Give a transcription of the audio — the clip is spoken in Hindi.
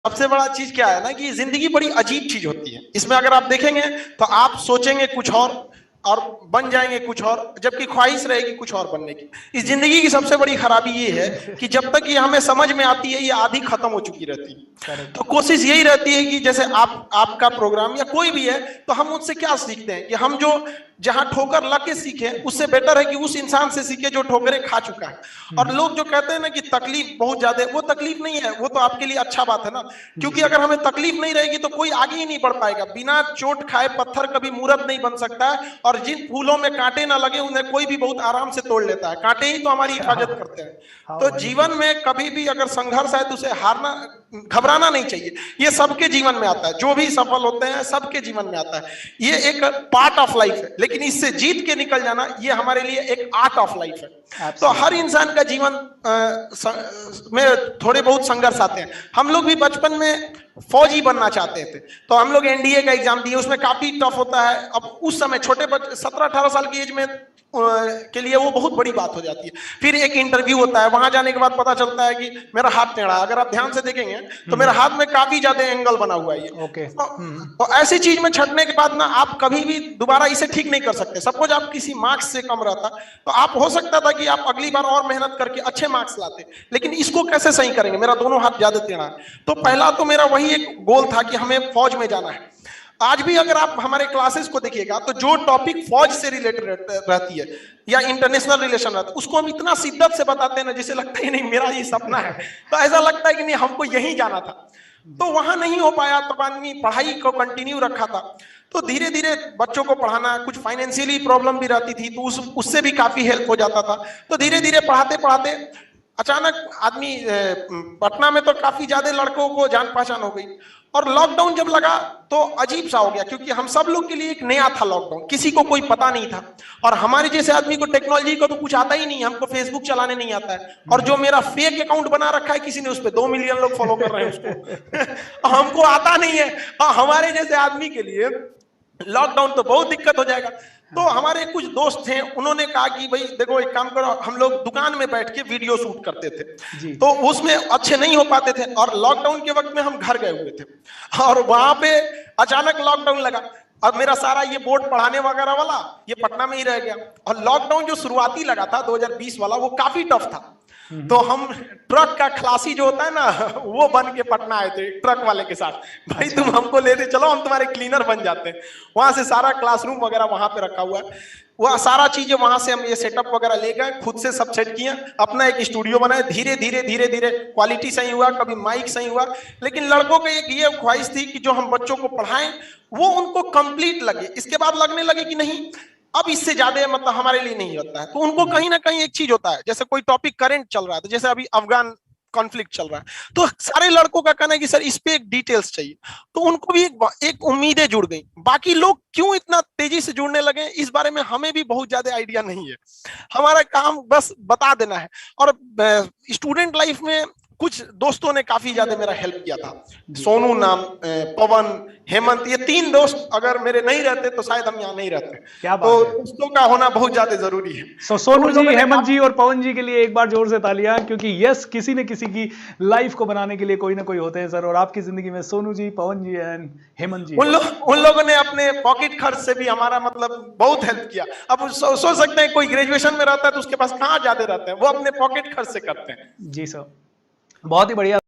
सबसे बड़ा चीज क्या है ना कि जिंदगी बड़ी अजीब चीज होती है। इसमें अगर आप देखेंगे तो आप सोचेंगे कुछ और बन जाएंगे कुछ और, जबकि ख्वाहिश रहेगी कुछ और बनने की। इस जिंदगी की सबसे बड़ी खराबी ये है कि जब तक ये हमें समझ में आती है ये आधी खत्म हो चुकी रहती है। तो कोशिश यही रहती है कि जैसे आपका प्रोग्राम या कोई भी है तो हम उससे क्या सीखते हैं कि हम जो जहां ठोकर लग के सीखे उससे बेटर है कि उस इंसान से सीखे जो ठोकरें खा चुका है। और लोग जो कहते हैं ना कि तकलीफ बहुत ज्यादा, वो तकलीफ नहीं है, वो तो आपके लिए अच्छा बात है ना, क्योंकि अगर हमें तकलीफ नहीं रहेगी तो कोई आगे ही नहीं बढ़ पाएगा। बिना चोट खाए पत्थर कभी मूर्त नहीं बन सकता है, और जिन फूलों में कांटे ना लगे उन्हें कोई भी बहुत आराम से तोड़ लेता है। कांटे ही तो हमारी हिफाजत करते हैं। तो जीवन में कभी भी अगर संघर्ष है तो उसे हारना, घबराना नहीं चाहिए। ये सबके जीवन में आता है, जो भी सफल होते हैं सबके जीवन में आता है। ये एक पार्ट ऑफ लाइफ है, लेकिन इससे जीत के निकल जाना ये हमारे लिए एक आर्ट ऑफ लाइफ है। तो हर इंसान का जीवन में थोड़े बहुत संघर्ष आते हैं। हम लोग भी बचपन में फौजी बनना चाहते थे, तो हम लोग एनडीए का एग्जाम दिए, उसमें काफी टफ होता है। अब उस समय छोटे बच्चे 17-18 साल की एज में के लिए वो बहुत बड़ी बात हो जाती है। फिर एक इंटरव्यू होता है, वहां जाने के बाद पता चलता है कि मेरा हाथ टेढ़ा है। अगर आप ध्यान से देखेंगे तो मेरा हाथ में काफी ज्यादा एंगल बना हुआ है। ओके। तो ऐसी चीज में छटने के बाद ना आप कभी भी दोबारा इसे ठीक नहीं कर सकते। सपोज आप किसी मार्क्स से कम रहता तो आप हो सकता था कि आप अगली बार और मेहनत करके अच्छे मार्क्स लाते, लेकिन इसको कैसे सही करेंगे, मेरा दोनों हाथ ज्यादा टेढ़ा है। तो पहला तो मेरा वही एक गोल था कि हमें फौज में जाना है। आज भी अगर आप हमारे क्लासेस को देखिएगा तो जो टॉपिक फौज से रिलेटेड रहती है या इंटरनेशनल रिलेशन रहता है उसको हम इतना शिद्दत से बताते हैं ना, जिसे लगता ही नहीं मेरा ये सपना है। तो ऐसा लगता है कि नहीं हमको यहीं जाना था। तो वहां नहीं हो पाया, तब आदमी पढ़ाई को कंटिन्यू रखा था। तो धीरे धीरे बच्चों को पढ़ाना, कुछ फाइनेंशियली प्रॉब्लम भी रहती थी तो उससे भी काफी हेल्प हो जाता था। तो धीरे धीरे पढ़ाते पढ़ाते अचानक आदमी पटना में तो काफी ज्यादा लड़कों को जान पहचान हो गई। और लॉकडाउन जब लगा तो अजीब सा हो गया, क्योंकि हम सब लोग के लिए एक नया था लॉकडाउन, किसी को कोई पता नहीं था। और हमारे जैसे आदमी को टेक्नोलॉजी को तो कुछ आता ही नहीं, हमको फेसबुक चलाने नहीं आता है। और जो मेरा फेक अकाउंट बना रखा है किसी ने, उस पर 2 मिलियन लोग फॉलो कर रहे हैं उसको हमको आता नहीं है। हमारे जैसे आदमी के लिए लॉकडाउन तो बहुत दिक्कत हो जाएगा। तो हमारे कुछ दोस्त थे, उन्होंने कहा कि भाई देखो एक काम करो, हम लोग दुकान में बैठ के वीडियो शूट करते थे तो उसमें अच्छे नहीं हो पाते थे। और लॉकडाउन के वक्त में हम घर गए हुए थे और वहां पे अचानक लॉकडाउन लगा। अब मेरा सारा ये बोर्ड पढ़ाने वगैरह वाला ये पटना में ही रह गया। और लॉकडाउन जो शुरुआती लगा था 2020 वाला, वो काफी टफ था। तो हम ट्रक का खलासी जो होता है ना, वो बन के पटना आए थे ट्रक वाले के साथ। भाई तुम हमको लेते चलो, हम तुम्हारे क्लीनर बन जाते हैं। वहां से सारा क्लासरूम वगैरह वहां पे रखा हुआ है, वह सारा चीजें वहां से हम ये सेटअप वगैरह ले गए, खुद से सब सेट किए, अपना एक स्टूडियो बनाए। धीरे धीरे क्वालिटी सही हुआ, कभी माइक सही हुआ। लेकिन लड़कों की एक ये ख्वाहिश थी कि जो हम बच्चों को पढ़ाएं वो उनको कंप्लीट लगे। इसके बाद लगने लगे कि नहीं अब इससे ज्यादा मतलब हमारे लिए नहीं होता है। तो उनको कहीं ना कहीं एक चीज होता है, जैसे कोई टॉपिक करंट चल रहा है, तो जैसे अभी अफगान कॉन्फ्लिक्ट चल रहा है, तो सारे लड़कों का कहना है कि सर इस पे एक डिटेल्स चाहिए। तो उनको भी एक उम्मीदें जुड़ गई। बाकी लोग क्यों इतना तेजी से जुड़ने लगे इस बारे में हमें भी बहुत ज्यादा आइडिया नहीं है। हमारा काम बस बता देना है। और स्टूडेंट लाइफ में कुछ दोस्तों ने काफी ज्यादा मेरा हेल्प किया था। सोनू नाम, पवन, हेमंत, ये 3 दोस्त अगर मेरे नहीं रहते तो शायद हम यहाँ नहीं रहते। क्या बात तो है। दोस्तों का होना बहुत ज्यादा जरूरी है। सोनू जी, हेमंत जी और पवन जी के लिए एक बार जोर से तालियां, क्योंकि यस किसी न किसी की लाइफ को बनाने के लिए कोई ना कोई होते हैं सर। और आपकी जिंदगी में सोनू जी, पवन जी एंड हेमंत जी, उन लोगों ने अपने पॉकेट खर्च से भी हमारा मतलब बहुत हेल्प किया। अब सोच सकते हैं कोई ग्रेजुएशन में रहता है तो उसके पास कहाँ ज्यादा रहते हैं, वो अपने पॉकेट खर्च से करते हैं। जी सर, बहुत ही बढ़िया।